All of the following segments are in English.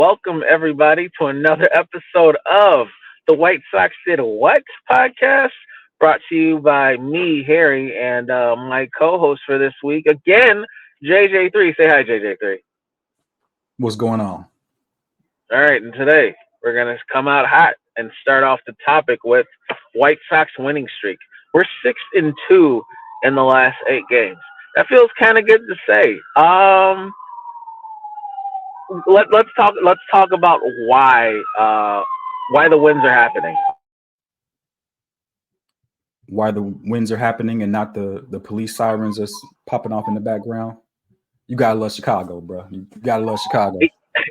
Welcome everybody to another episode of the White Sox Did What podcast, brought to you by me, Harry, and my co-host for this week again, JJ3. Say hi, JJ3. What's going on? All right, and today we're gonna come out hot and start off the topic with White Sox winning streak. We're 6-2 in the last 8 games. That feels kind of good to say. Let's talk about why the wins are happening. Why the wins are happening and not the police sirens that's popping off in the background? You gotta love Chicago, bro. You gotta love Chicago.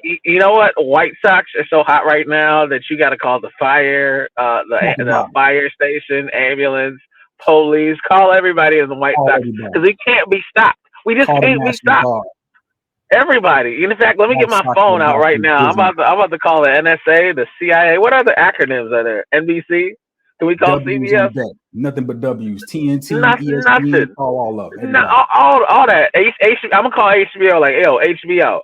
You know what? White Sox are so hot right now that you got to call the fire, the fire station, ambulance, police. Call everybody in the White Sox because we can't be stopped. We just can't be stopped. Everybody. In fact, let me get my phone out right now. I'm about to call the NSA, the CIA. What are the acronyms are there? NBC? Can we call CBS? Nothing but W's. TNT, ESPN, nothing. All up. No, all that. I'm gonna call HBO like, yo, HBO.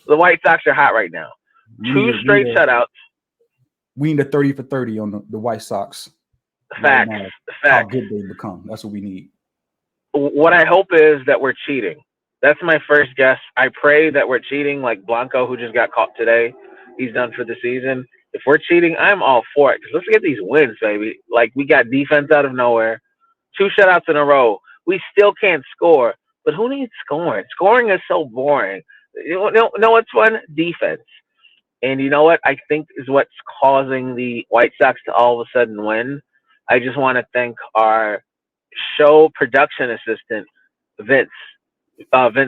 The White Sox are hot right now. Two straight shutouts. We need a 30 for 30 on the White Sox. Facts. Right, Facts. How good they become. That's what we need. What I hope is that we're cheating. That's my first guess. I pray that we're cheating like Blanco, who just got caught today. He's done for the season. If we're cheating, I'm all for it. Because let's get these wins, baby. Like, we got defense out of nowhere. 2 shutouts in a row. We still can't score. But who needs scoring? Scoring is so boring. You know what's fun? Defense. And you know what I think is what's causing the White Sox to all of a sudden win? I just want to thank our show production assistant, Vince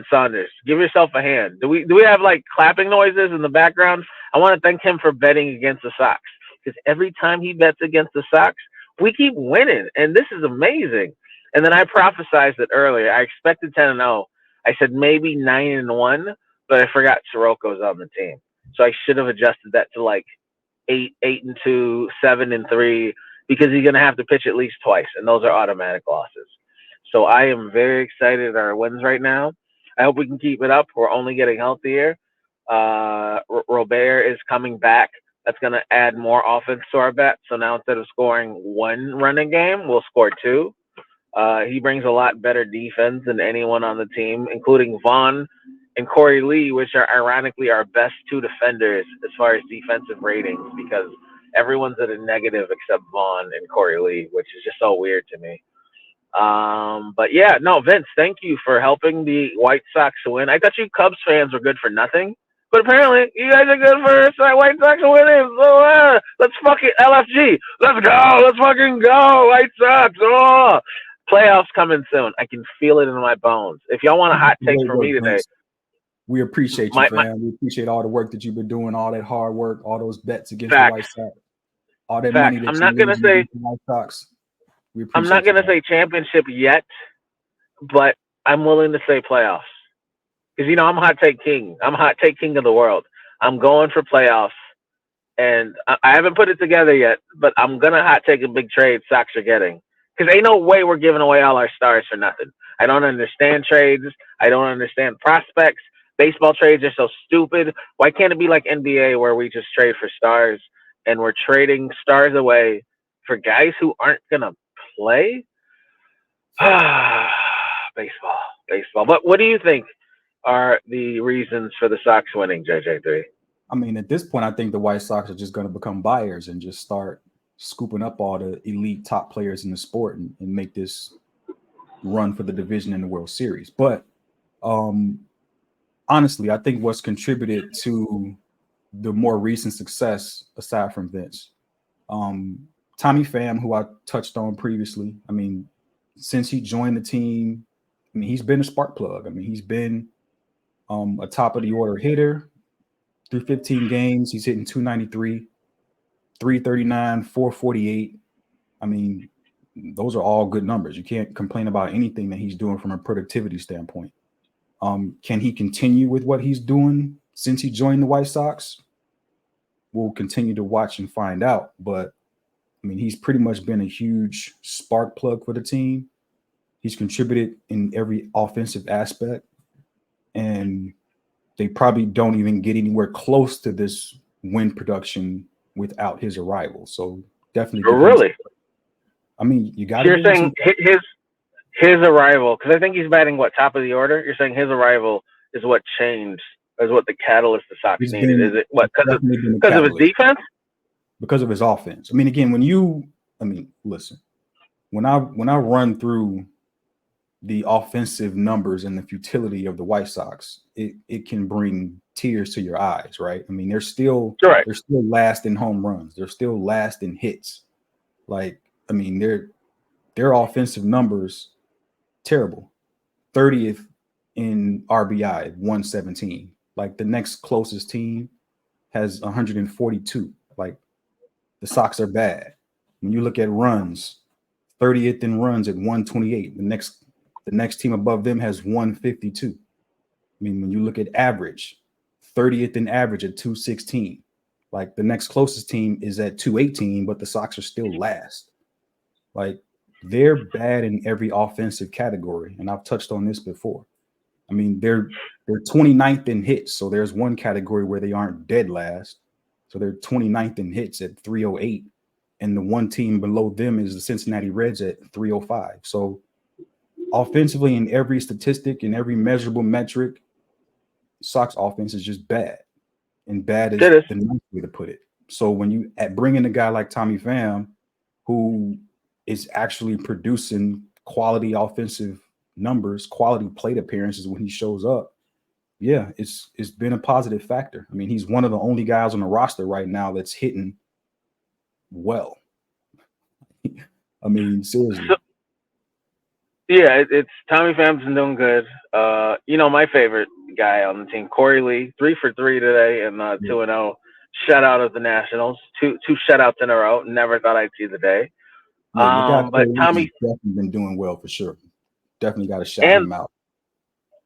Saunders. Give yourself a hand. Do we have like clapping noises in the background? I want to thank him for betting against the Sox, because every time he bets against the Sox, we keep winning, and this is amazing. And then I prophesized it earlier. I expected 10-0. I said maybe 9-1, but I forgot Soroko's on the team, so I should have adjusted that to like 8-2, 7-3, because he's gonna have to pitch at least twice, and those are automatic losses. So I am very excited at our wins right now. I hope we can keep it up. We're only getting healthier. Robert is coming back. That's going to add more offense to our bet. So now instead of scoring 1 run a game, we'll score 2. He brings a lot better defense than anyone on the team, including Vaughn and Corey Lee, which are ironically our best 2 defenders as far as defensive ratings, because everyone's at a negative except Vaughn and Corey Lee, which is just so weird to me. But yeah, no, Vince, thank you for helping the White Sox win. I thought you Cubs fans were good for nothing, but apparently you guys are good for White Sox winning. So let's fucking LFG. Let's go. Let's fucking go. White Sox. Oh, playoffs coming soon. I can feel it in my bones. If y'all want a hot take from me today, we appreciate you, fam. We appreciate all the work that you've been doing, all that hard work, all those bets against the White Sox, all that money that I'm not gonna say White Sox. I'm not going to say championship yet, but I'm willing to say playoffs. Because, I'm hot take king. I'm hot take king of the world. I'm going for playoffs. And I haven't put it together yet, but I'm going to hot take a big trade Sox are getting. Because ain't no way we're giving away all our stars for nothing. I don't understand trades. I don't understand prospects. Baseball trades are so stupid. Why can't it be like NBA where we just trade for stars and we're trading stars away for guys who aren't going to play? Baseball. But what do you think are the reasons for the Sox winning, JJ3? I mean, at this point, I think the White Sox are just going to become buyers and just start scooping up all the elite top players in the sport and make this run for the division in the World Series. But honestly, I think what's contributed to the more recent success, aside from Vince, Tommy Pham, who I touched on previously, I mean, since he joined the team, I mean, he's been a spark plug. I mean, he's been a top of the order hitter through 15 games. He's hitting 293, 339, 448. I mean, those are all good numbers. You can't complain about anything that he's doing from a productivity standpoint. Can he continue with what he's doing since he joined the White Sox? We'll continue to watch and find out. But I mean, he's pretty much been a huge spark plug for the team. He's contributed in every offensive aspect. And they probably don't even get anywhere close to this win production without his arrival. So definitely give him. Really? I mean, you got So to you're give him saying some. his arrival, because I think he's batting top of the order. You're saying his arrival is what changed, is what the catalyst the Sox He's needed. Is been it what definitely been a because of his catalyst defense? because of his offense. I mean, again, listen, when I run through the offensive numbers and the futility of the White Sox, it can bring tears to your eyes, right? I mean, Right. they're still last in home runs. They're still last in hits. Like, I mean, their offensive numbers terrible. 30th in RBI, 117. Like the next closest team has 142. Like the Sox are bad. When you look at runs, 30th in runs at 128. The next team above them has 152. I mean, when you look at average, 30th in average at 216. Like the next closest team is at 218, but the Sox are still last. Like they're bad in every offensive category, and I've touched on this before. I mean, they're 29th in hits, so there's one category where they aren't dead last. So they're 29th in hits at 308, and the one team below them is the Cincinnati Reds at 305. So offensively, in every statistic and every measurable metric, Sox offense is just bad, and bad is It is. the nice way to put it. So when you bring in a guy like Tommy Pham, who is actually producing quality offensive numbers, quality plate appearances when he shows up, yeah, it's been a positive factor. I mean, he's one of the only guys on the roster right now that's hitting well. I mean, seriously. So, yeah, it's Tommy Pham's been doing good. My favorite guy on the team, Corey Lee, 3 for 3 today and Yeah, 2-0. Shutout of the Nationals, two shutouts in a row. Never thought I'd see the day. yeah, your guy But Cole Lee's Tommy definitely been doing well for sure. Definitely got to shout and him out.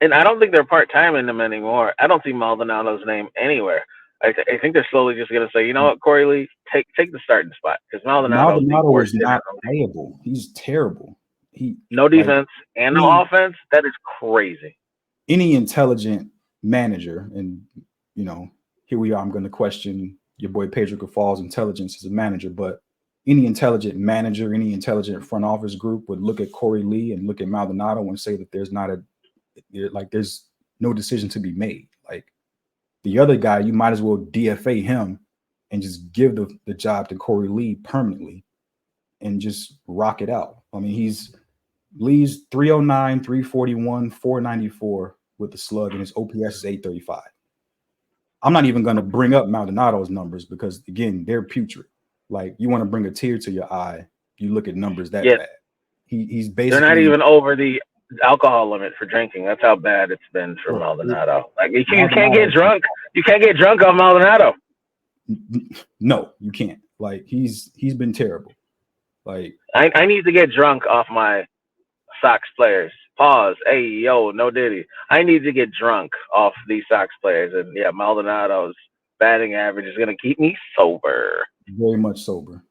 and I don't think they're part time in them anymore. I don't see Maldonado's name anywhere. I think they're slowly just gonna say, you know what, Corey Lee, take the starting spot because Maldonado's the Maldonado worst is hitter. not playable. He's terrible. He No like defense and no any offense. That is crazy. any intelligent manager, and here we are. I'm going to question your boy Pedro Cafal's intelligence as a manager, but any intelligent manager, any intelligent front office group would look at Corey Lee and look at Maldonado and say that there's no decision to be made. Like the other guy, you might as well DFA him and just give the job to Corey Lee permanently and just rock it out. I mean, Lee's 309, 341, 494 with the slug, and his OPS is 835. I'm not even going to bring up Maldonado's numbers because, again, they're putrid. Like, you want to bring a tear to your eye, you look at numbers that Yeah, bad. He's they're not basically even over the alcohol limit for drinking. That's how bad it's been for look, Maldonado. Like you can't get Maldonado. drunk. You can't get drunk off Maldonado. No, you can't. Like he's been terrible. Like I need to get drunk off my Sox players. Pause. Hey, yo, no Diddy. I need to get drunk off these Sox players. And yeah, Maldonado's batting average is going to keep me sober. very much sober.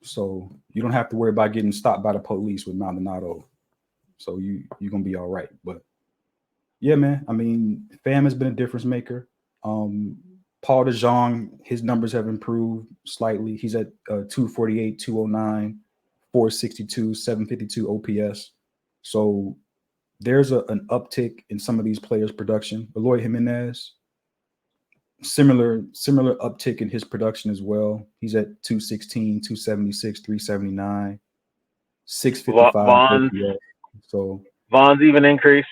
So you don't have to worry about getting stopped by the police with Maldonado. So you're gonna be all right. But yeah, man. I mean, Pham has been a difference maker. Paul DeJong, his numbers have improved slightly. He's at 248, 209, 462, 752 OPS. So there's an uptick in some of these players' production. Eloy Jimenez, similar uptick in his production as well. He's at 216, 276, 379, 655 Vaughn's OPS. So Vaughn's even increased.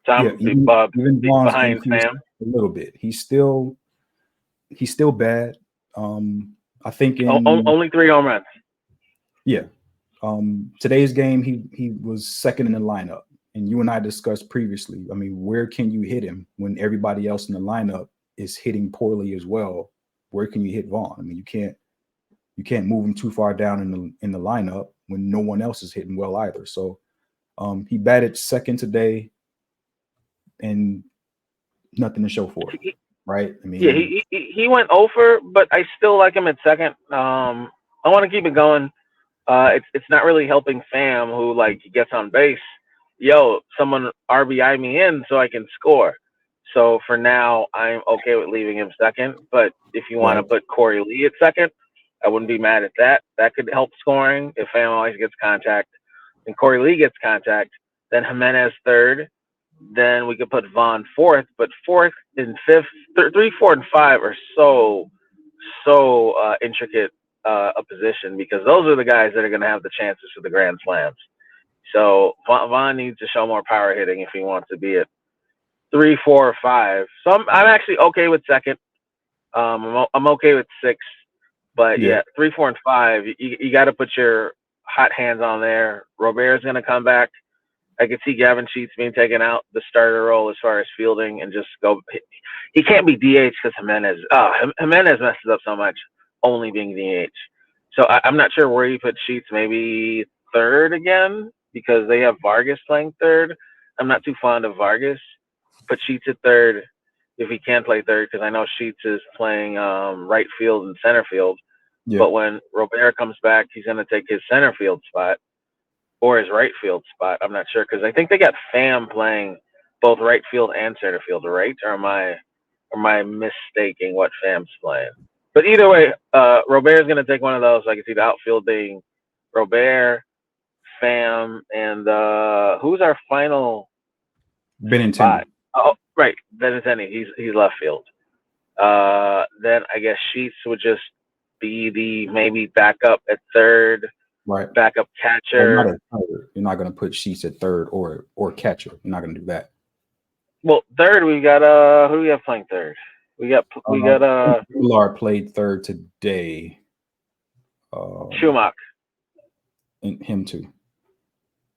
yeah, Tom even Vaughn's behind increased Sam. a little bit. He's still bad. I think in Only 3 home runs. yeah. Today's game he was second in the lineup. And you and I discussed previously. I mean, where can you hit him when everybody else in the lineup is hitting poorly as well? Where can you hit Vaughn? I mean, you can't move him too far down in the lineup when no one else is hitting well either. So he batted second today and nothing to show for it. Right? I mean, Yeah, he went over, but I still like him at second. I want to keep it going. It's not really helping Pham, who like gets on base. Yo, someone RBI me in so I can score. So for now, I'm okay with leaving him second. But if you want to Right. put Corey Lee at second, I wouldn't be mad at that. That could help scoring if Pham always gets contact and Corey Lee gets contact. Then Jimenez third. Then we could put Vaughn fourth. But fourth and fifth, three, four, and five are so intricate a position because those are the guys that are going to have the chances for the grand slams. So Vaughn needs to show more power hitting if he wants to be at three, four, or five. So I'm actually okay with second. I'm okay with six, but Yeah. yeah, three, four, and five. You got to put your hot hands on there. Robert's going to come back. I could see Gavin Sheets being taken out the starter role as far as fielding and just go. He can't be DH because Jimenez messes up so much only being DH. So I'm not sure where you put Sheets. Maybe third again because they have Vargas playing third. I'm not too fond of Vargas. Put Sheets at third if he can play third because I know Sheets is playing right field and center field. Yeah. But when Robert comes back, he's going to take his center field spot or his right field spot. I'm not sure because I think they got Pham playing both right field and center field, right? Or am I mistaking what Pham's playing? But either way, Robert's going to take one of those. I can see the outfield being Robert, Pham, and who's our final Benintendi. spot? Oh, right, Benintendi. He's left field. Then I guess Sheets would just be the maybe backup at third, Right. backup Well, not catcher. at third. You're not going to put Sheets at third or catcher. You're not going to do that. Well, third we got who do we have playing third? We got Pilar played third today. Schumacher. And him too.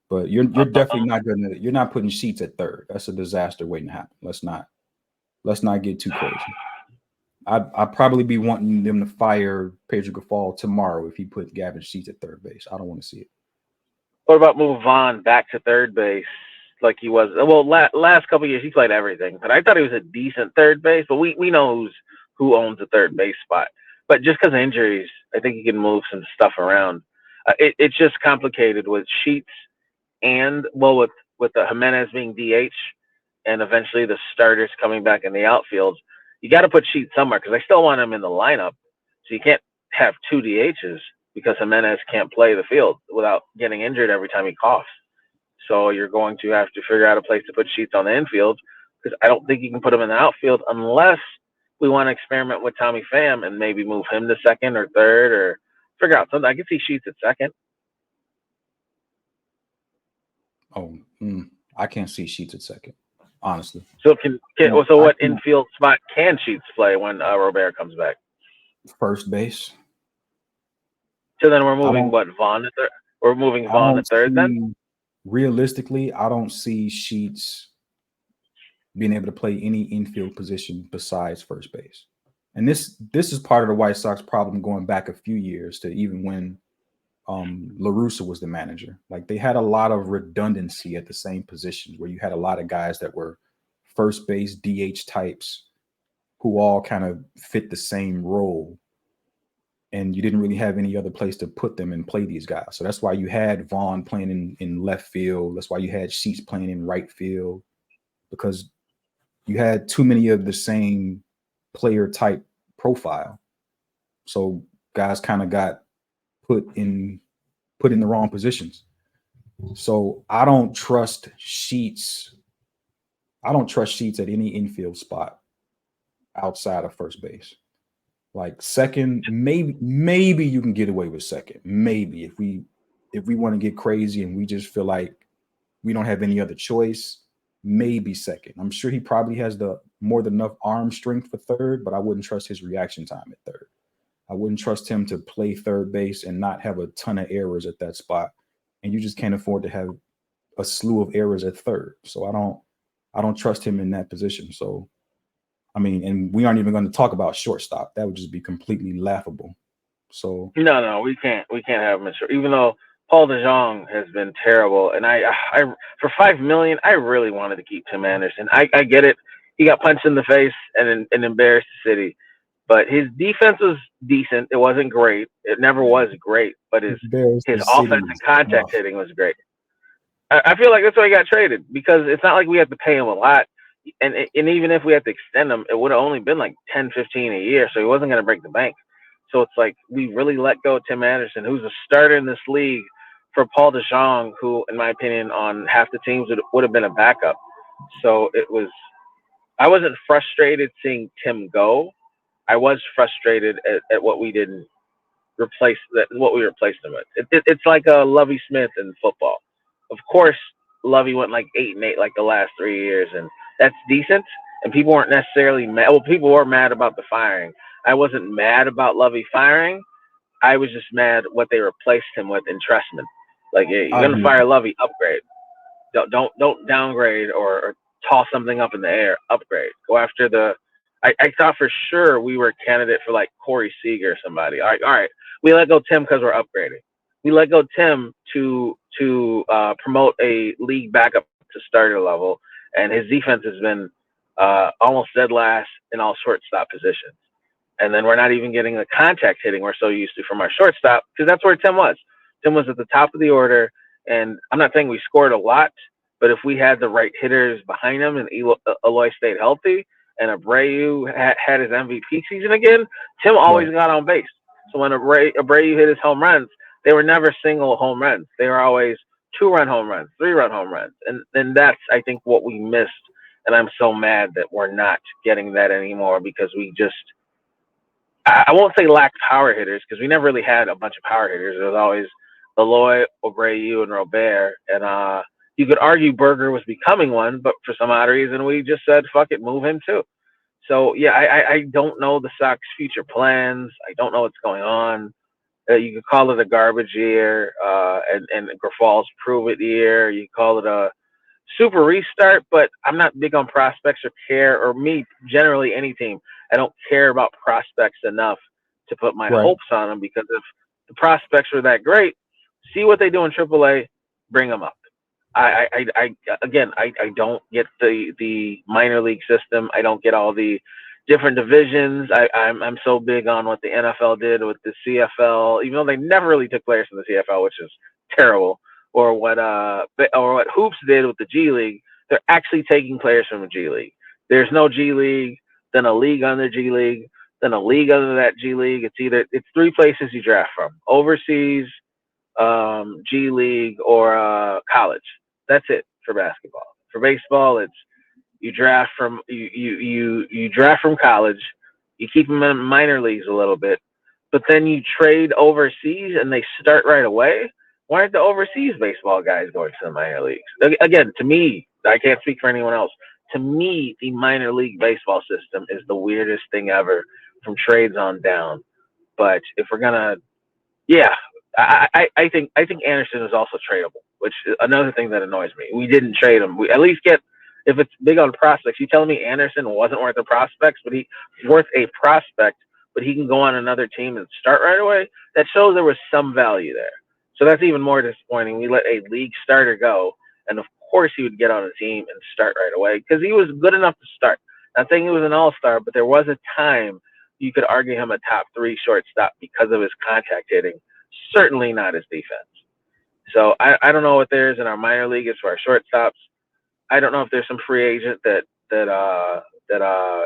But you're definitely not gonna. You're not putting Sheets at third. That's a disaster waiting to happen. Let's not get too crazy. I'd probably be wanting them to fire Pedro Gaffal tomorrow if he put Gavin Sheets at third base. I don't want to see it. What about move Vaughn back to third base like he was? Well, last couple of years he played everything, but I thought he was a decent third base. But we know who owns the third base spot. But just because of injuries, I think he can move some stuff around. It's just complicated with Sheets and well with the Jimenez being DH and eventually the starters coming back in the outfield. You got to put Sheets somewhere because I still want him in the lineup. So you can't have two DHs because Jimenez can't play the field without getting injured every time he coughs. So you're going to have to figure out a place to put Sheets on the infield because I don't think you can put him in the outfield unless we want to experiment with Tommy Pham and maybe move him to second or third or figure out something. I can see Sheets at second. Oh, I can't see Sheets at second, honestly. So No, so I what can't. infield spot can Sheets play when Robert comes back? First base. So then we're I moving don't. what Vaughn to third. We're moving I Vaughn to don't third then. see. Realistically, I don't see Sheets being able to play any infield position besides first base. And this is part of the White Sox problem going back a few years to even when La Russa was the manager. Like they had a lot of redundancy at the same positions where you had a lot of guys that were first base DH types who all kind of fit the same role. And you didn't really have any other place to put them and play these guys. So that's why you had Vaughn playing in left field. That's why you had Sheets playing in right field, because you had too many of the same player type profile. So guys kind of got put in the wrong positions. So I don't trust Sheets. I don't trust Sheets at any infield spot outside of first base. Like second, maybe you can get away with second. Maybe if we want to get crazy and we just feel like we don't have any other choice, maybe second. I'm sure he probably has the more than enough arm strength for third, but I wouldn't trust his reaction time at third. I wouldn't trust him to play third base and not have a ton of errors at that spot. And you just can't afford to have a slew of errors at third. So I don't trust him in that position. So I mean, and we aren't even going to talk about shortstop. That would just be completely laughable. So No, we can't have him in short. Even though Paul DeJong has been terrible, and I for $5 million, I really wanted to keep Tim Anderson. I get it. He got punched in the face and embarrassed the city, but his defense was decent. It wasn't great. It never was great, but his the offense city and contact hitting was great. I feel like that's why he got traded because it's not like we have to pay him a lot. and even if we had to extend him, it would have only been like 10, 15 a year, so he wasn't going to break the bank. So it's like we really let go of Tim Anderson, who's a starter in this league, for Paul DeJong, who, in my opinion, on half the teams would have been a backup. So it was. I wasn't frustrated seeing Tim go. I was frustrated at what we didn't what we replaced him with. It's like a Lovey Smith in football. Of course, Lovey went like 8-8 like the last 3 years, and that's decent. And people weren't necessarily mad. Well, people were mad about the firing. I wasn't mad about Lovey firing. I was just mad what they replaced him with in Trestman. Like, yeah, you're gonna fire Lovey, upgrade. Don't downgrade or toss something up in the air. Upgrade. Go after the. I thought for sure we were a candidate for like Corey Seager or somebody. All right. We let go Tim because we're upgrading. We let go Tim to promote a league backup to starter level, and his defense has been almost dead last in all shortstop positions. And then we're not even getting the contact hitting we're so used to from our shortstop, because that's where Tim was. Tim was at the top of the order, and I'm not saying we scored a lot, but if we had the right hitters behind him and Eloy stayed healthy and Abreu had his MVP season again, Tim always got on base. So when Abreu hit his home runs, they were never single home runs. They were always 2-run home runs, 3-run home runs. And that's, I think, what we missed. And I'm so mad that we're not getting that anymore, because we just – I won't say lacked power hitters, because we never really had a bunch of power hitters. It was always Eloy, Abreu, and Robert. And you could argue Berger was becoming one, but for some odd reason, we just said, fuck it, move him too. So, yeah, I don't know the Sox future plans. I don't know what's going on. You could call it a garbage year and Grafal's prove it year. You call it a super restart, but I'm not big on prospects or care, or me, generally any team. I don't care about prospects enough to put my hopes on them, because if the prospects are that great, see what they do in AAA, bring them up. I don't get the minor league system. I don't get all the different divisions. I'm so big on what the NFL did with the CFL, even though they never really took players from the CFL, which is terrible. Or what Hoops did with the G League. They're actually taking players from the G League. There's no G League, then a league under G League, then a league under that G League. It's 3 places you draft from: overseas, G League, or college. That's it for basketball. For baseball, it's you draft from you draft from college. You keep them in minor leagues a little bit, but then you trade overseas and they start right away. Why aren't the overseas baseball guys going to the minor leagues? Again, to me, I can't speak for anyone else. To me, the minor league baseball system is the weirdest thing ever, from trades on down. But if we're gonna, yeah, I think Anderson is also tradable, which is another thing that annoys me. We didn't trade him. We at least get, if it's big on prospects. You telling me Anderson wasn't worth the prospects, but he's worth a prospect, but he can go on another team and start right away? That shows there was some value there. So that's even more disappointing. We let a league starter go, and of course he would get on a team and start right away, because he was good enough to start. Not saying he was an all-star, but there was a time you could argue him a top 3 shortstop because of his contact hitting. Certainly not his defense. So I don't know what there is in our minor league as far as shortstops. I don't know if there's some free agent that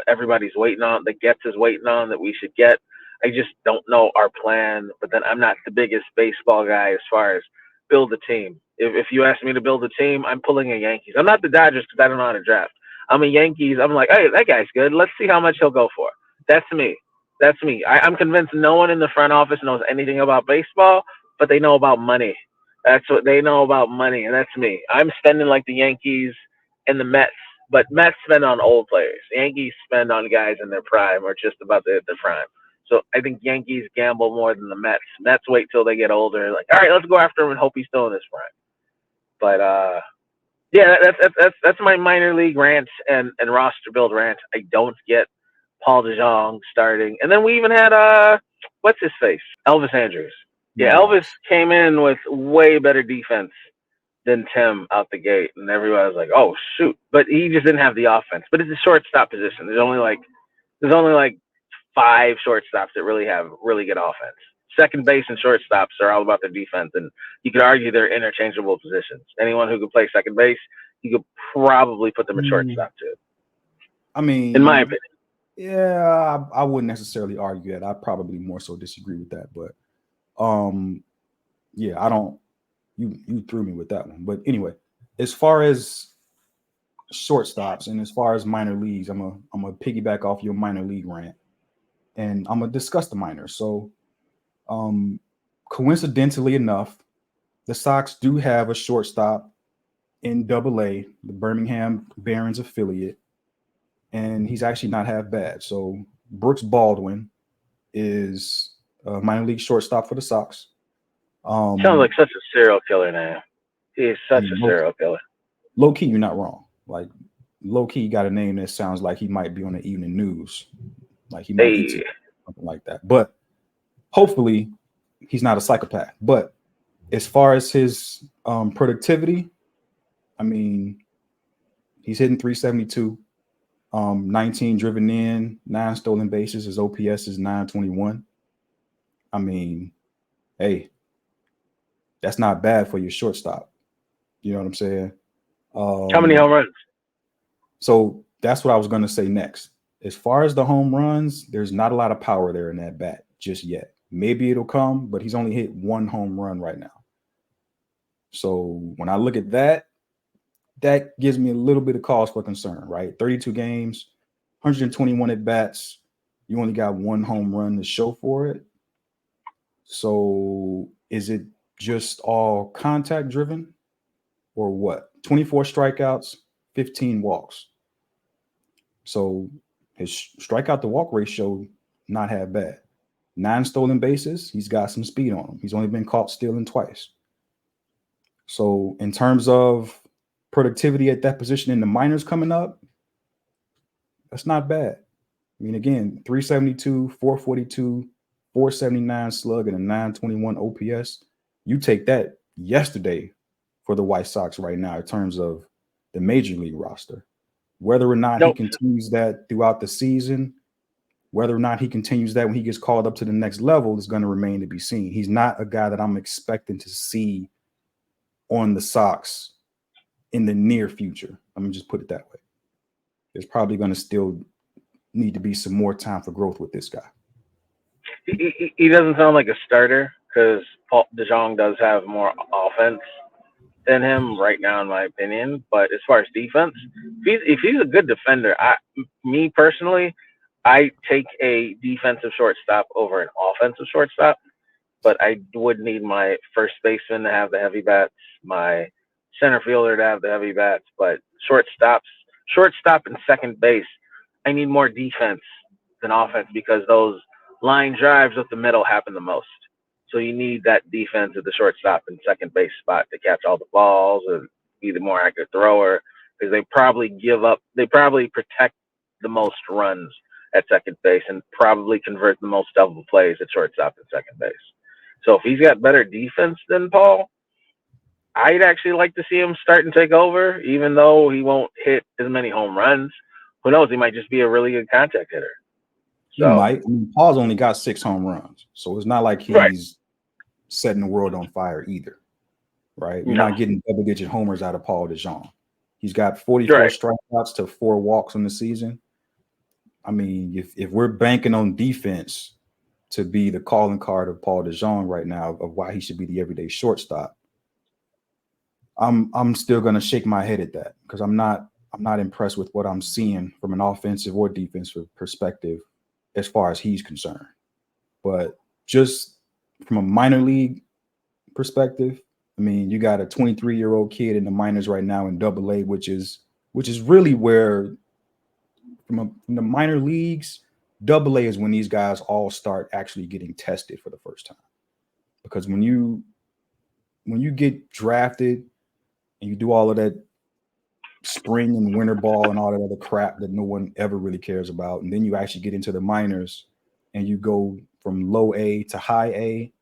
everybody's waiting on, that Getz is waiting on, that we should get. I just don't know our plan. But then I'm not the biggest baseball guy as far as build a team. If you ask me to build a team, I'm pulling a Yankees. I'm not the Dodgers, because I don't know how to draft. I'm a Yankees. I'm like, hey, that guy's good. Let's see how much he'll go for. That's me. I'm convinced no one in the front office knows anything about baseball, but they know about money. That's what they know about money, and that's me. I'm spending like the Yankees and the Mets, but Mets spend on old players. Yankees spend on guys in their prime or just about to hit their prime. So I think Yankees gamble more than the Mets. Mets wait till they get older. Like, all right, let's go after him and hope he's still in his prime. But yeah, that's my minor league rant and roster build rant. I don't get Paul DeJong starting, and then we even had what's his face, Elvis Andrews. Yeah, Elvis came in with way better defense than Tim out the gate, and everybody was like, "Oh shoot!" But he just didn't have the offense. But it's a shortstop position. There's only like 5 shortstops that really have really good offense. Second base and shortstops are all about their defense, and you could argue they're interchangeable positions. Anyone who could play second base, you could probably put them at shortstop too. I mean, in my opinion. yeah, I wouldn't necessarily argue that. I probably more so disagree with that, but yeah, I don't. You threw me with that one, but anyway, as far as shortstops and as far as minor leagues, I'm gonna piggyback off your minor league rant, and I'm gonna discuss the minors. So, um, coincidentally enough, the Sox do have a shortstop in Double A, the Birmingham Barons affiliate, and he's actually not half bad. So Brooks Baldwin is a minor league shortstop for the Sox. Sounds like Um, such a serial killer name. He is I such a mean, serial killer. low key, you're not wrong. Like low key, got a name that sounds like he might be on the evening news, like he might eat Hey, it, something like that. But hopefully, he's not a psychopath. But as far as his productivity, I mean, he's hitting 372, 19 driven in, 9 stolen bases. His OPS is 921. I mean, hey, that's not bad for your shortstop. You know what I'm saying? how many Um, home runs? so that's what I was going to say next. As far as the home runs, there's not a lot of power there in that bat just yet. Maybe it'll come, but he's only hit one home run right now. So when I look at that, that gives me a little bit of cause for concern, right? 32 games, 121 at bats. You only got one home run to show for it. So is it just all contact driven or what? 24 strikeouts, 15 walks. So his strikeout to walk ratio, not half bad. 9 stolen bases, he's got some speed on him. He's only been caught stealing twice. So in terms of productivity at that position in the minors coming up, that's not bad. I mean, again, 372, 442, 479 slug, and a 921 OPS. You take that yesterday for the White Sox right now in terms of the major league roster. Whether or not he Nope. continues that throughout the season, whether or not he continues that when he gets called up to the next level is going to remain to be seen. He's not a guy that I'm expecting to see on the Sox in the near future. Let me just put it that way. There's probably going to still need to be some more time for growth with this guy. He doesn't sound like a starter because Paul DeJong does have more offense than him right now, in my opinion. But as far as defense, if he's a good defender, me personally, I take a defensive shortstop over an offensive shortstop. But I would need my first baseman to have the heavy bats, my center fielder to have the heavy bats, but shortstop and second base, I need more defense than offense because those line drives up the middle happen the most. So you need that defense at the shortstop and second base spot to catch all the balls and be the more accurate thrower because they probably protect the most runs at second base and probably convert the most double plays at shortstop and second base. So if he's got better defense than Paul, I'd actually like to see him start and take over, even though he won't hit as many home runs. Who knows? He might just be a really good contact hitter. He So, might. I mean, Paul's only got 6 home runs, so it's not like right. he's setting the world on fire either, right? You're No. not getting double-digit homers out of Paul DeJong. He's got 44 Right. strikeouts to 4 walks on the season. I mean, if we're banking on defense to be the calling card of Paul DeJong right now of why he should be the everyday shortstop, I'm still gonna shake my head at that because I'm not impressed with what I'm seeing from an offensive or defensive perspective as far as he's concerned. But just from a minor league perspective, I mean, you got a 23-year-old kid in the minors right now in Double A, which is really where from the minor leagues, Double A is when these guys all start actually getting tested for the first time. Because when you get drafted and you do all of that spring and winter ball and all that other crap that no one ever really cares about, and then you actually get into the minors and you go from low A to high A,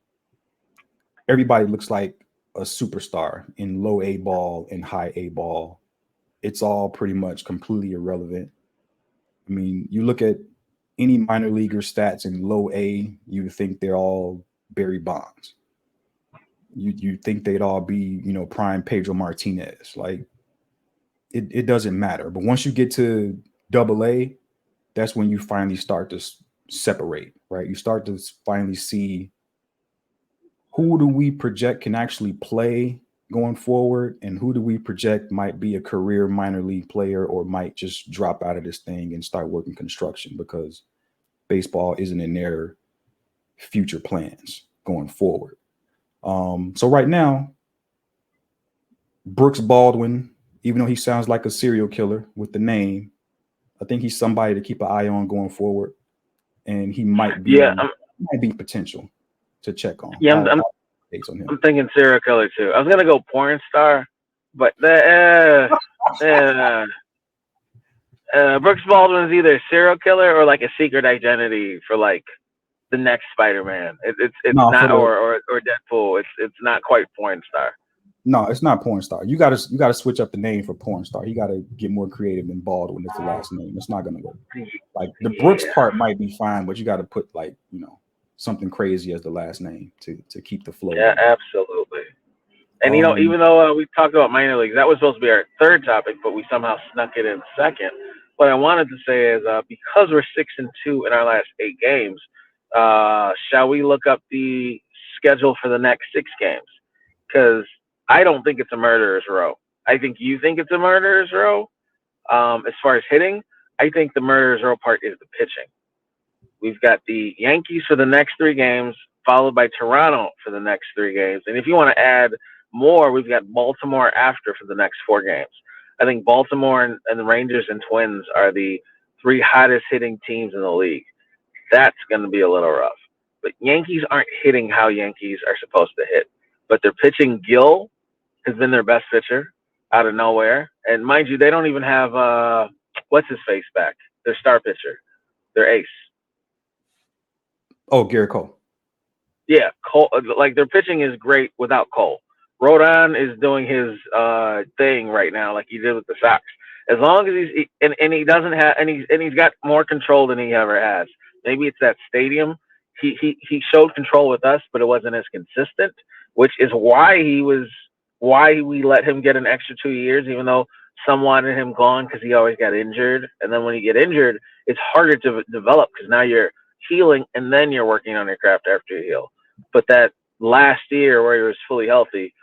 everybody looks like a superstar in low A ball and high A ball. It's all pretty much completely irrelevant. I mean, you look at any minor leaguer stats in low A, you would think they're all Barry Bonds. You think they'd all be, prime Pedro Martinez. Like it doesn't matter. But once you get to Double A, that's when you finally start to separate, right? You start to finally see who do we project can actually play going forward, and who do we project might be a career minor league player or might just drop out of this thing and start working construction because baseball isn't in their future plans going forward. So right now, Brooks Baldwin, even though he sounds like a serial killer with the name, I think he's somebody to keep an eye on going forward, and he might Yeah, be potential to check on. yeah, On him. I'm thinking serial killer too. I was gonna go porn star, but Brooks Baldwin's either a serial killer or like a secret identity for like the next Spider-Man. It's No, not or Deadpool. It's not quite porn star. No, it's not porn star. You gotta switch up the name for porn star. You gotta get more creative than Baldwin is the last name. It's not gonna work. Like the Brooks part might be fine, but you gotta put like, something crazy as the last name to keep the flow. Yeah, absolutely. And even though we talked about minor leagues, that was supposed to be our third topic, but we somehow snuck it in second. What I wanted to say is because we're 6-2 in our last 8 games, shall we look up the schedule for the next 6 games? Because I don't think it's a murderer's row. I think you think it's a murderer's row. As far as hitting, I think the murderer's row part is the pitching. We've got the Yankees for the next 3 games, followed by Toronto for the next 3 games. And if you want to add more, we've got Baltimore after for the next 4 games. I think Baltimore and the Rangers and Twins are the 3 hottest hitting teams in the league. That's going to be a little rough. But Yankees aren't hitting how Yankees are supposed to hit. But they're pitching. Gill has been their best pitcher out of nowhere. And mind you, they don't even have, what's his face back? Their star pitcher, their ace. Oh, Garrett Cole. Yeah, Cole. Like their pitching is great without Cole. Rodon is doing his thing right now, like he did with the Sox. As long as he doesn't have and he's got more control than he ever has. Maybe it's that stadium. He showed control with us, but it wasn't as consistent, which is why we let him get an extra 2 years, even though some wanted him gone because he always got injured. And then when you get injured, it's harder to develop because now you're healing and then you're working on your craft after you heal. But that last year where he was fully healthy,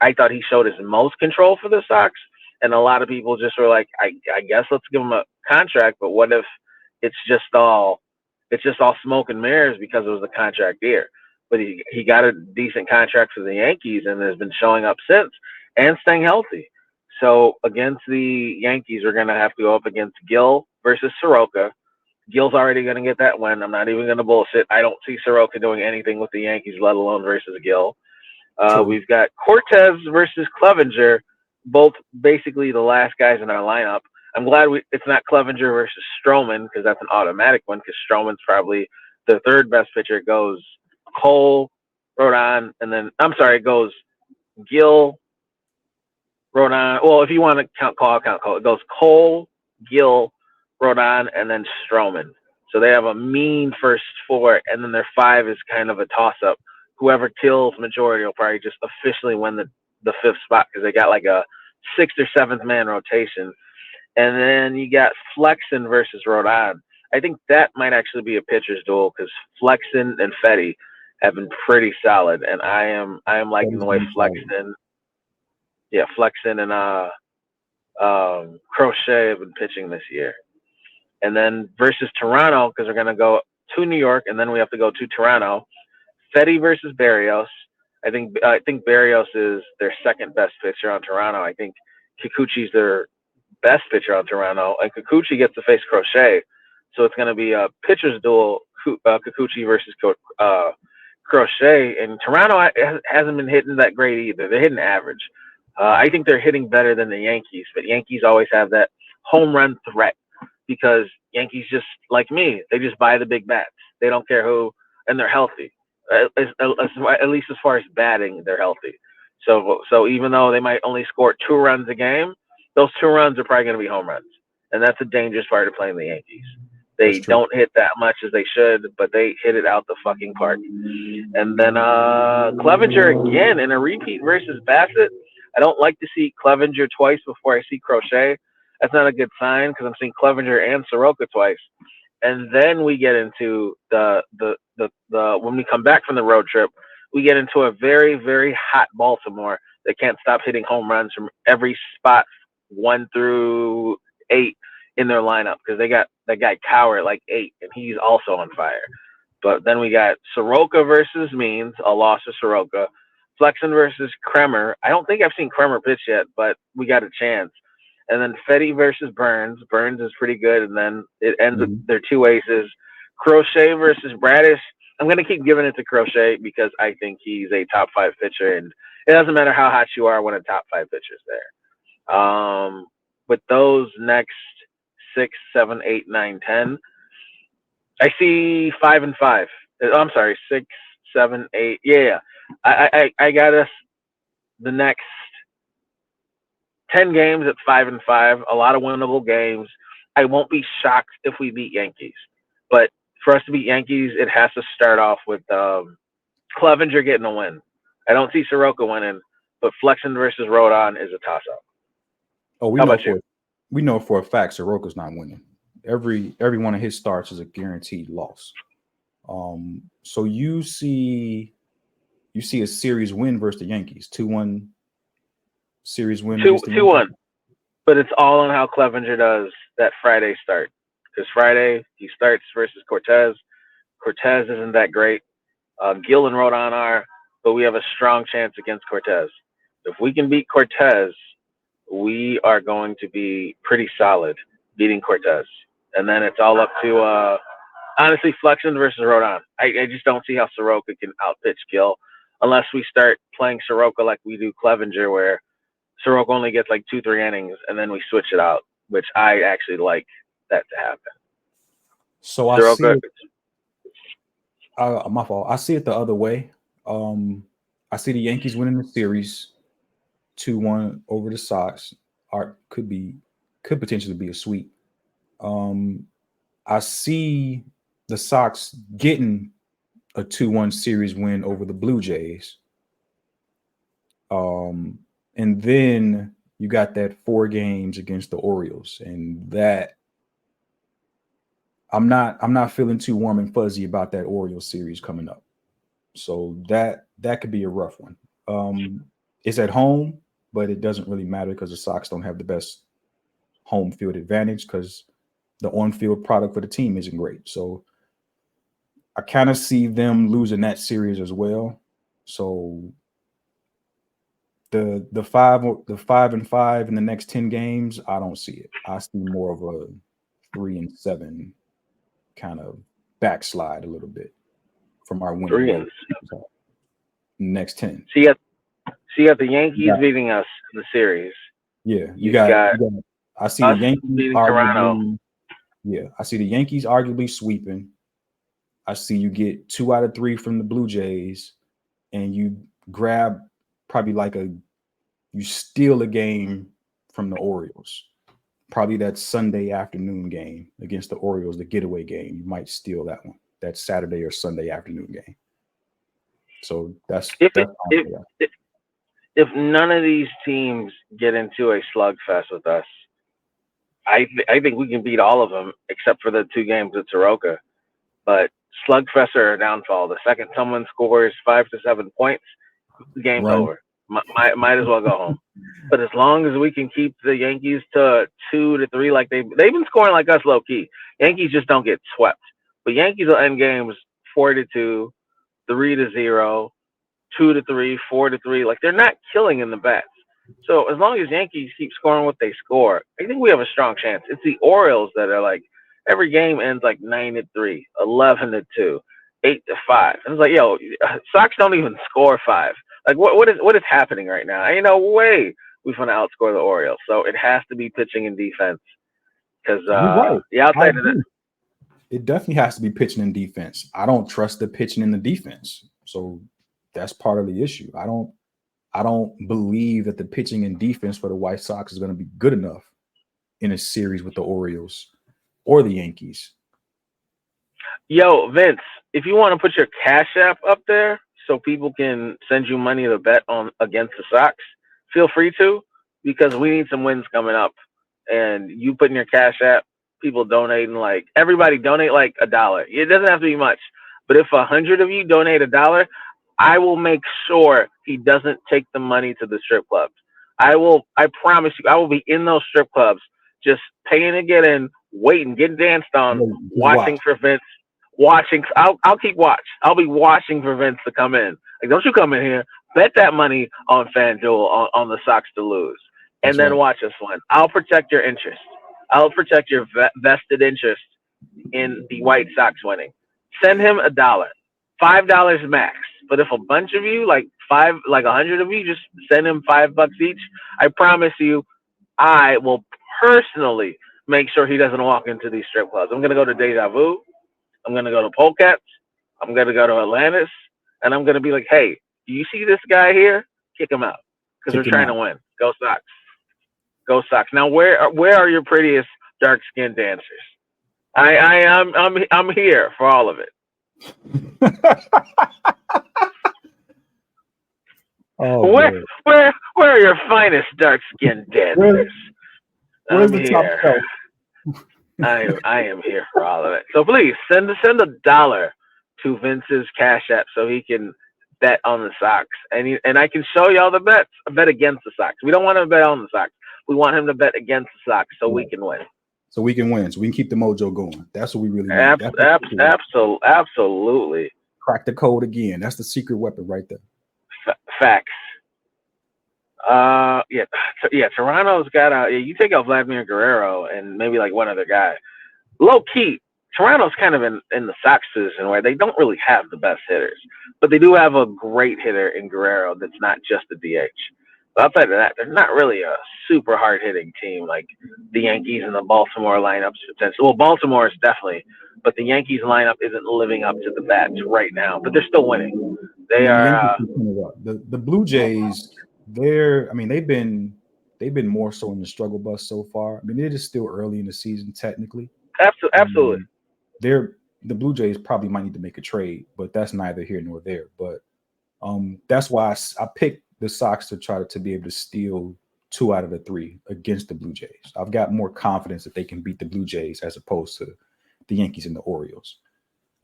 I thought he showed his most control for the Sox. And a lot of people just were like, I guess let's give him a contract, but what if it's just all smoke and mirrors because it was a contract year? But he got a decent contract for the Yankees and has been showing up since and staying healthy. So against the Yankees, we're going to have to go up against Gill versus Soroka. Gill's already going to get that win. I'm not even going to bullshit. I don't see Soroka doing anything with the Yankees, let alone versus Gill. We've got Cortez versus Clevenger, both basically the last guys in our lineup. I'm glad it's not Clevenger versus Stroman because that's an automatic one because Stroman's probably the third best pitcher. It goes Cole, Rodon, and then it goes Gill, Rodon. Well, if you want to count Cole, it goes Cole, Gill, Rodon, and then Stroman. So they have a mean first 4, and then their 5 is kind of a toss-up. Whoever kills majority will probably just officially win the 5th spot because they got like a 6th or 7th man rotation. And then you got Flexen versus Rodon. I think that might actually be a pitcher's duel because Flexen and Fetty have been pretty solid, and I am liking the way Flexen and Crochet have been pitching this year. And then versus Toronto, because we're going to go to New York and then we have to go to Toronto. Fetty versus Berrios. I think Berrios is their second best pitcher on Toronto. I think Kikuchi's their best pitcher on Toronto, and Kikuchi gets to face Crochet. So it's going to be a pitcher's duel, Kikuchi versus Crochet. And Toronto hasn't been hitting that great either. They're hitting average. I think they're hitting better than the Yankees, but Yankees always have that home run threat because Yankees just, like me, they just buy the big bats. They don't care who, and they're healthy. At least as far as batting, they're healthy. So even though they might only score 2 runs a game, those 2 runs are probably going to be home runs. And that's a dangerous part of playing the Yankees. They don't hit that much as they should, but they hit it out the fucking park. And then Clevenger again in a repeat versus Bassett. I don't like to see Clevenger twice before I see Crochet. That's not a good sign because I'm seeing Clevenger and Soroka twice. And then we get into the when we come back from the road trip, we get into a very, very hot Baltimore that can't stop hitting home runs from every spot 1 through 8 in their lineup because they got that guy Cowher at like 8, and he's also on fire. But then we got Soroka versus Means, a loss of Soroka. Flexen versus Kremer. I don't think I've seen Kremer pitch yet, but we got a chance. And then Fetty versus Burns. Burns is pretty good, and then it ends with their two aces. Crochet versus Bradish. I'm going to keep giving it to Crochet because I think he's a top 5 pitcher, and it doesn't matter how hot you are when a top 5 pitcher's there. With those next 6, 7, 8, 9, 10, I see 5 and 5. I'm sorry, 6, 7, 8. Yeah. I got us the next 10 games at 5 and 5. A lot of winnable games. I won't be shocked if we beat Yankees, but for us to beat Yankees, it has to start off with Clevenger getting a win. I don't see Soroka winning, but Flexen versus Rodon is a toss-up. Oh, How about you? We know for a fact Soroka's not winning. Every one of his starts is a guaranteed loss. So you see a series win versus the Yankees, 2-1 series win. 2-1, but it's all on how Clevenger does that Friday start. Because Friday he starts versus Cortez. Cortez isn't that great. Gill and Rodon are, but we have a strong chance against Cortez. If we can beat Cortez, we are going to be pretty solid beating Cortez. And then it's all up to, honestly, Flexen versus Rodon. I just don't see how Soroka can outpitch Gill unless we start playing Soroka like we do Clevenger, where Soroka only gets like 2-3 innings and then we switch it out, which I actually like that to happen. So Soroka, my fault. I see it the other way. I see the Yankees winning the series 2-1 over the Sox. Could potentially be a sweep. I see the Sox getting a 2-1 series win over the Blue Jays. And then you got that 4 games against the Orioles, and that I'm not feeling too warm and fuzzy about that Orioles series coming up. So that could be a rough one. It's at home, but it doesn't really matter because the Sox don't have the best home field advantage because the on-field product for the team isn't great. So I kind of see them losing that series as well. So the 5 and 5 in the next 10 games, I don't see it. I see more of a 3 and 7 kind of backslide a little bit from our winning next 10. So you got the Yankees beating us in the series. Yeah, you got I see the Yankees Toronto. Yeah, I see the Yankees arguably sweeping. I see you get 2 out of 3 from the Blue Jays, and you grab probably you steal a game from the Orioles. Probably that Sunday afternoon game against the Orioles, the getaway game. You might steal that one, that Saturday or Sunday afternoon game. So if none of these teams get into a slugfest with us, I think we can beat all of them except for the 2 games at Soroka. But slugfests are a downfall. The second someone scores 5 to 7 points, the game's over. Might as well go home. But as long as we can keep the Yankees to 2 to 3, like they've been scoring like us low key. Yankees just don't get swept. But Yankees will end games 4 to 2, 3 to 0, 2 to 3, 4 to 3. Like they're not killing in the bats. So as long as Yankees keep scoring what they score, I think we have a strong chance. It's the Orioles that are like every game ends like 9 to 3, 11 to 2, 8 to 5. And it's like, yo, Sox don't even score 5. Like what is happening right now? Ain't no way we're gonna outscore the Orioles. So it has to be pitching and defense. Because outside of that, it definitely has to be pitching and defense. I don't trust the pitching and the defense. So that's part of the issue. I don't believe that the pitching and defense for the White Sox is going to be good enough in a series with the Orioles or the Yankees. Yo, Vince, if you want to put your Cash App up there so people can send you money to bet on against the Sox, feel free to, because we need some wins coming up and you put in your Cash App, people donating like everybody donate like $1. It doesn't have to be much, but if 100 of you donate $1, I will make sure he doesn't take the money to the strip clubs. I promise you, I will be in those strip clubs just paying to get in, waiting, getting danced on, Just watching watch. for Vince, watching. I'll keep watch. I'll be watching for Vince to come in. Like, don't you come in here. Bet that money on FanDuel on the Sox to lose. And That's then right. watch us win. I'll protect your interest. I'll protect your vested interest in the White Sox winning. Send him $1, $5 max. But if a bunch of you, like 100 of you, just send him $5 each, I promise you, I will personally make sure he doesn't walk into these strip clubs. I'm gonna go to Theyve. I'm gonna go to Polecats. I'm gonna go to Atlantis, and I'm gonna be like, hey, do you see this guy here? Kick him out because Kick we're him trying to out. win. Go Sox. Go Sox. Now, where are your prettiest dark skinned dancers? I'm here for all of it. Oh Where man. where are your finest dark skinned Where's dancers? where's I'm the top here. shelf? I am here for all of it. So please send $1 to Vince's Cash App so he can bet on the Sox, and I can show y'all the bets. A bet against the Sox. We don't want him to bet on the Sox. We want him to bet against the Sox so we Right. can win. So we can win. So we can keep the mojo going. That's what we really need. That's the secret weapon. Absolutely. Crack the code again. That's the secret weapon right there. Facts. Yeah. Toronto's got you take out Vladimir Guerrero and maybe like one other guy. Low key, Toronto's kind of in the Sox position where they don't really have the best hitters, but they do have a great hitter in Guerrero that's not just a DH. But outside of that, they're not really a super hard hitting team like the Yankees and the Baltimore lineups potentially. Well, Baltimore is definitely, but the Yankees lineup isn't living up to the bats right now. But they're still winning. I They mean, the are. Yankees keep coming up. The Blue Jays, I mean, they've been more so in the struggle bus so far. I mean, it is still early in the season technically. Absolutely. The Blue Jays probably might need to make a trade, but that's neither here nor there. But that's why I picked the Sox to try to be able to steal 2 out of the 3 against the Blue Jays. I've got more confidence that they can beat the Blue Jays as opposed to the Yankees and the Orioles.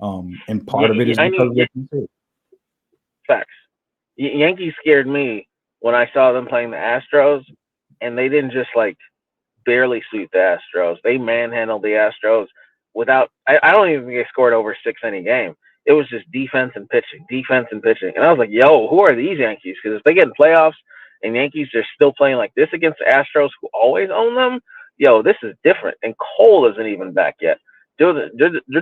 And part of it is I because need of what you said. facts. Yankees scared me when I saw them playing the Astros, and they didn't just like barely sweep the Astros. They manhandled the Astros without. I don't even think they scored over 6 any game. It was just defense and pitching, and I was like, "Yo, who are these Yankees?" Because if they get in playoffs and Yankees are still playing like this against the Astros, who always own them, yo, this is different. And Cole isn't even back yet. They're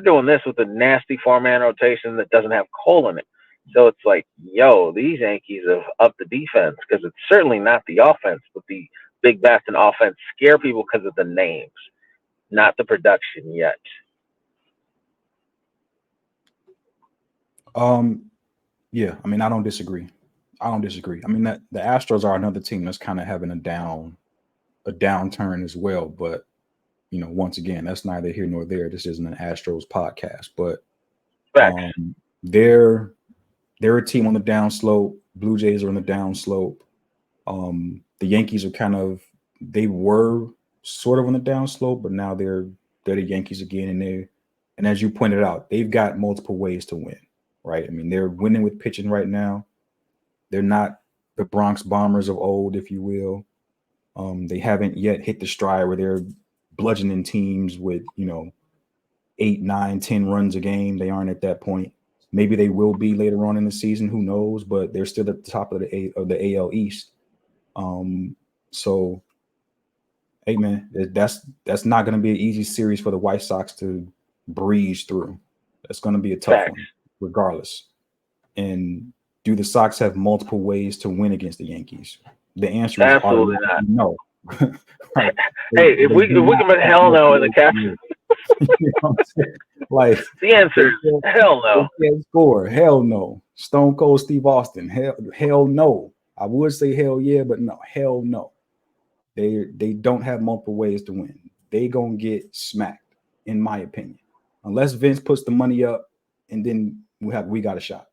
doing this with a nasty 4-man rotation that doesn't have Cole in it. So it's like, yo, these Yankees have upped the defense because it's certainly not the offense, but the big bats and offense scare people because of the names, not the production yet. Yeah, I mean, I don't disagree. I mean, that the Astros are another team that's kind of having a downturn as well. But once again, that's neither here nor there. This isn't an Astros podcast, but Facts. they're a team on the downslope. Blue Jays are on the downslope. The Yankees are they were sort of on the downslope, but now they're the Yankees again, and as you pointed out, they've got multiple ways to win, right? I mean, they're winning with pitching right now. They're not the Bronx Bombers of old, if you will. They haven't yet hit the stride where they're bludgeoning teams with 8, 9, 10 runs a game. They aren't at that point. Maybe they will be later on in the season. Who knows? But they're still at the top of the AL East. So, hey man, that's not going to be an easy series for the White Sox to breeze through. That's going to be a tough Facts. one, regardless. And do the Sox have multiple ways to win against the Yankees? The answer is Absolutely not. no. Right. Hey, if we can put hell no in the caption, like the answer is hell no. Score. Hell no. Stone Cold Steve Austin. Hell no. I would say hell yeah, but no. Hell no. They don't have multiple ways to win. They gonna get smacked, in my opinion. Unless Vince puts the money up, and then we got a shot.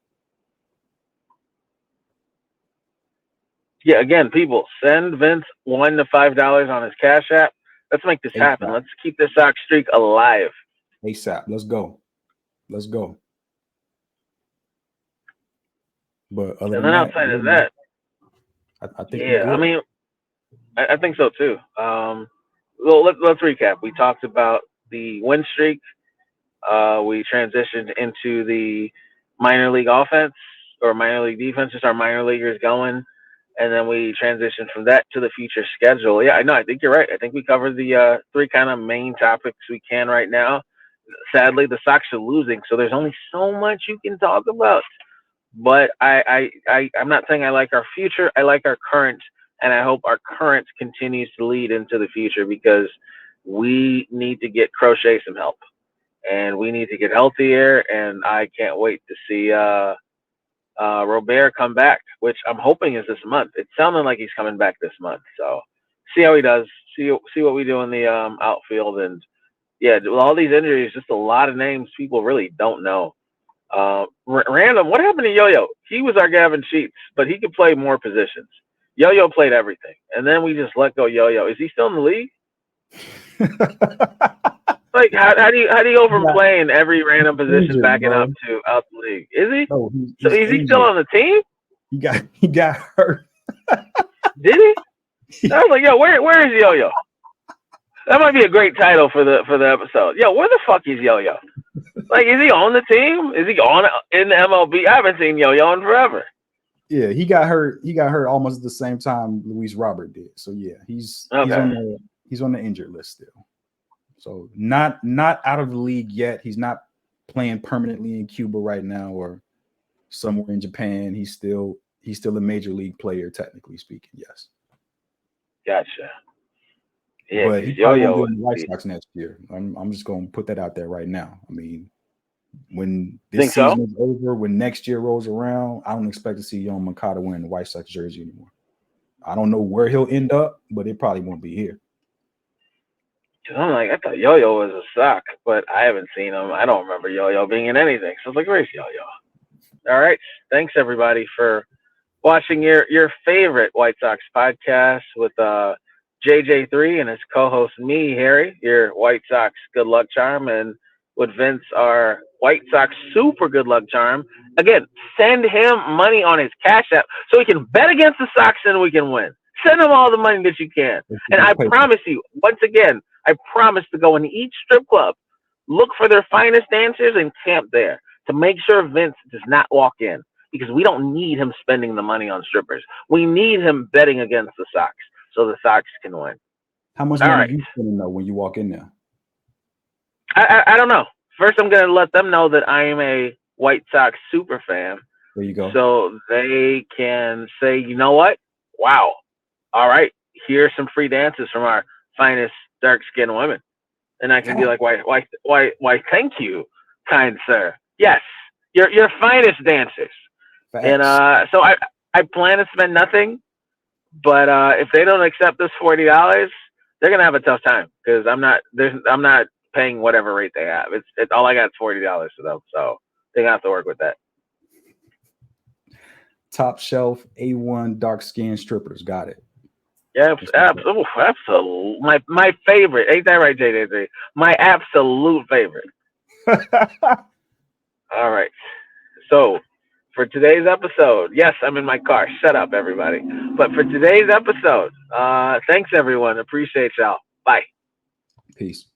Yeah, again, people send Vince $1 to $5 on his Cash App Let's make this happen. ASAP. Let's keep this Sox streak alive. ASAP. Let's go. Let's go. But other And than then that, outside of that, I think we're yeah, I good. mean, I think so too. Well, let's recap. We talked about the win streak. We transitioned into the minor league offense or minor league defense, just our minor leaguers going, and then we transitioned from that to the future schedule. Yeah, I know. I think you're right. I think we covered the three kind of main topics we can right now. Sadly, the Sox are losing, so there's only so much you can talk about. But I'm not saying I like our future. I like our current, and I hope our current continues to lead into the future because we need to get Crochet some help, and we need to get healthier. And I can't wait to see Robert come back, which I'm hoping is this month. It's sounding like he's coming back this month. So see how he does. See what we do in the outfield, and yeah, with all these injuries, just a lot of names people really don't know. Random, what happened to Yo-Yo? He was our Gavin Sheets, but he could play more positions. Yo-Yo played everything, and then we just let go Yo-Yo. Is he still in the league? Like, how do you go from playing every random position injured, backing bro. up to out the league? Is he? No, So is he still on the team? He got hurt. Did he? I was like, yo, where is Yo-Yo? That might be a great title for the episode. Yo, where the fuck is Yo-Yo? Like, is he on the team? Is he on in the MLB? I haven't seen Yo-Yo in forever. Yeah, he got hurt. He got hurt almost at the same time Luis Robert did. So yeah, he's on the injured list still. So not out of the league yet. He's not playing permanently in Cuba right now or somewhere in Japan. He's still a major league player, technically speaking. Yes. Gotcha. Yeah, but he probably won't be in the White Sox next year. I'm just going to put that out there right now. I mean, when this season is over, when next year rolls around, I don't expect to see Yoan Moncada wearing the White Sox jersey anymore. I don't know where he'll end up, but it probably won't be here. I'm like, I thought Yo-Yo was a Sox, but I haven't seen him. I don't remember Yo-Yo being in anything. So I was like, where's Yo-Yo? All right. Thanks, everybody, for watching your favorite White Sox podcast with JJ3 and his co-host, me, Harry, your White Sox good luck charm, and with Vince, our White Sox super good luck charm. Again, send him money on his Cash App so he can bet against the Sox and we can win. Send him all the money that you can. And I promise you, once again, I promise to go in each strip club, look for their finest dancers and camp there to make sure Vince does not walk in, because we don't need him spending the money on strippers. We need him betting against the Sox so the Sox can win. How much money are you spending though when you walk in there? I don't know. First, I'm going to let them know that I am a White Sox super fan. There you go. So they can say, you know what? Wow. All right. Here's some free dances from our finest dark-skinned women. And I can be like, why, thank you, kind sir. Yes, your finest dancers. Facts. And so I plan to spend nothing, but if they don't accept this $40, they're gonna have a tough time because I'm not paying whatever rate they have. It's all I got is $40 to them, so they have to work with that. Top shelf A1 dark skin strippers, got it. Yeah, absolutely. My favorite. Ain't that right, JJ3? My absolute favorite. All right. So for today's episode, yes, I'm in my car. Shut up, everybody. But for today's episode, thanks, everyone. Appreciate y'all. Bye. Peace.